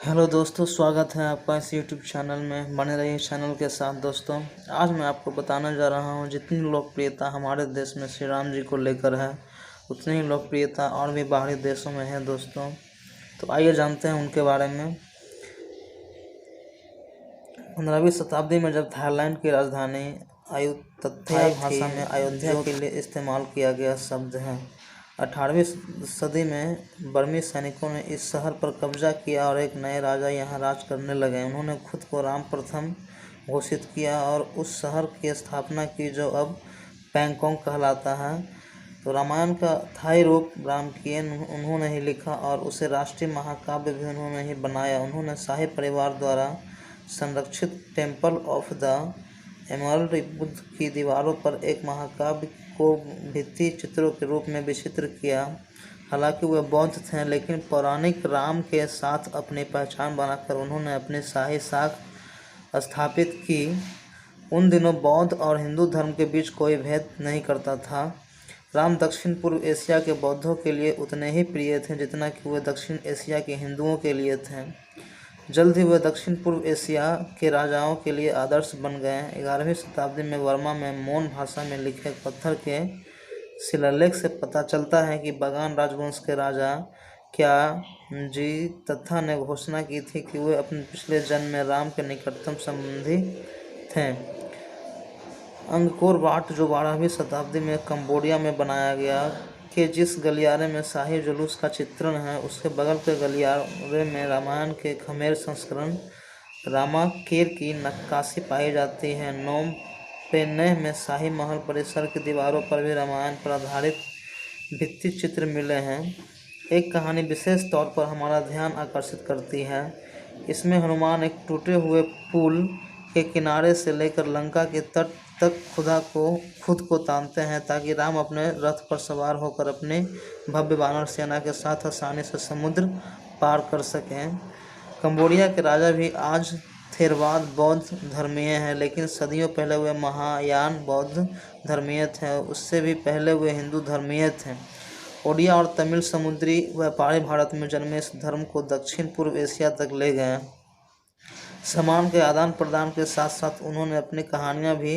Hello दोस्तों, स्वागत है आपका इस यूट्यूब चैनल में। बने रहिए चैनल के साथ। दोस्तों, आज मैं आपको बताने जा रहा हूँ जितनी लोकप्रियता हमारे देश में श्री राम जी को लेकर है, उतनी ही लोकप्रियता और भी बाहरी देशों में है। दोस्तों, तो आइए जानते हैं उनके बारे में। 15वीं शताब्दी में जब थाईलैंड की राजधानी थाई भाषा में अयोध्या के लिए इस्तेमाल किया गया शब्द है। 18वीं सदी में बर्मी सैनिकों ने इस शहर पर कब्जा किया और एक नए राजा यहाँ राज करने लगे। उन्होंने खुद को राम प्रथम घोषित किया और उस शहर की स्थापना की जो अब पैंगोंग कहलाता है। तो रामायण का थाई रूप रामकियन उन्होंने ही लिखा और उसे राष्ट्रीय महाकाव्य भी उन्होंने ही बनाया। उन्होंने शाही परिवार द्वारा संरक्षित temple of the emerald Buddha की दीवारों पर एक महाकाव्य को भित्ति चित्रों के रूप में विचित्र किया। हालांकि वे बौद्ध थे, लेकिन पौराणिक राम के साथ अपनी पहचान बनाकर उन्होंने अपनी शाही साख स्थापित की। उन दिनों बौद्ध और हिंदू धर्म के बीच कोई भेद नहीं करता था। राम दक्षिण पूर्व एशिया के बौद्धों के लिए उतने ही प्रिय थे जितना कि वे दक्षिण एशिया के हिंदुओं के लिए थे। जल्द ही वे दक्षिण पूर्व एशिया के राजाओं के लिए आदर्श बन गए। 11वीं शताब्दी में बर्मा में मोन भाषा में लिखे पत्थर के शिलालेख से पता चलता है कि बागान राजवंश के राजा क्या जी तथा ने घोषणा की थी कि वे अपने पिछले जन्म में राम के निकटतम संबंधी थे। अंगकोर वाट, जो 12वीं शताब्दी में कंबोडिया में बनाया गया, के जिस गलियारे में शाही जुलूस का चित्रण है, उसके बगल के गलियारे में रामायण के खमेर संस्करण रामाकेर की नक्काशी पाई जाती है। नोम पेन्नेह में शाही महल परिसर की दीवारों पर भी रामायण पर आधारित भित्ति चित्र मिले हैं। एक कहानी विशेष तौर पर हमारा ध्यान आकर्षित करती है। इसमें हनुमान एक टूटे हुए पुल के किनारे से लेकर लंका के तट तक खुद को तानते हैं ताकि राम अपने रथ पर सवार होकर अपनी भव्य वानर सेना के साथ आसानी से समुद्र पार कर सकें। कंबोडिया के राजा भी आज थेरवाद बौद्ध धर्मीय हैं, लेकिन सदियों पहले वे महायान बौद्ध धर्मीय थे। उससे भी पहले वे हिंदू धर्मीय थे। ओडिया और तमिल समुद्री व्यापारी भारत में जन्मे इस धर्म को दक्षिण पूर्व एशिया तक ले गए। सामान के आदान प्रदान के साथ साथ उन्होंने अपनी कहानियाँ भी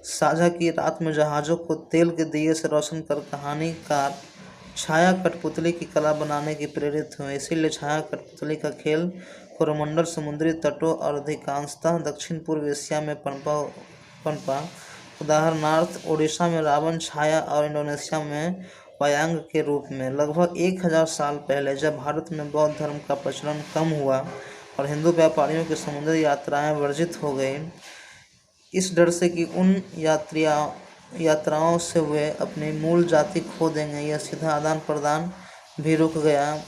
साझा की। रात में जहाज़ों को तेल के दिए से रोशन कर कहानीकार छाया कठपुतली की कला बनाने की प्रेरित हुए। इसीलिए छाया कठपुतली का खेल कोरोमंडल समुद्री तटों और अधिकांशतः दक्षिण पूर्व एशिया में पनपा। उदाहरणार्थ ओडिशा में रावण छाया और इंडोनेशिया में वायांग के रूप में। लगभग 1000 साल पहले जब भारत में बौद्ध धर्म का प्रचलन कम हुआ और हिंदू व्यापारियों की समुद्री यात्राएं वर्जित हो गई, इस डर से कि उन यात्राओं से वे अपनी मूल जाति खो देंगे, यह सीधा आदान प्रदान भी रुक गया।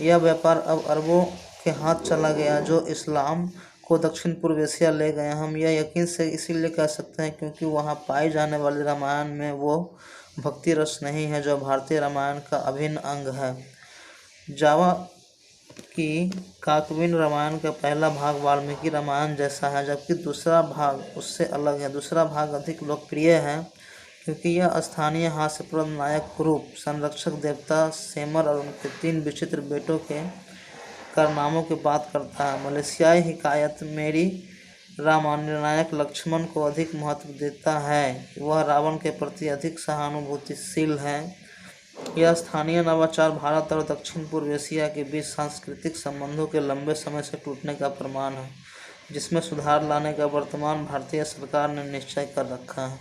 यह व्यापार अब अरबों के हाथ चला गया, जो इस्लाम को दक्षिण पूर्व एशिया ले गए। हम यह यकीन से इसीलिए कह सकते हैं क्योंकि वहाँ पाई जाने वाली रामायण में वो भक्ति रस नहीं है जो भारतीय रामायण का अभिन्न अंग है। जावा की काकविन रामायण का पहला भाग वाल्मीकि रामायण जैसा है, जबकि दूसरा भाग उससे अलग है। दूसरा भाग अधिक लोकप्रिय है क्योंकि यह स्थानीय हास्यप्रद नायक कुरूप, संरक्षक देवता सेमर और उनके 3 विचित्र बेटों के कारनामों की बात करता है। मलेशियाई हिकायत मेरी रामा निर्णायक लक्ष्मण को अधिक महत्व देता है। वह रावण के प्रति अधिक सहानुभूतिशील है। यह स्थानीय नवाचार भारत और दक्षिण पूर्व एशिया के बीच सांस्कृतिक संबंधों के लंबे समय से टूटने का प्रमाण है, जिसमें सुधार लाने का वर्तमान भारतीय सरकार ने निश्चय कर रखा है।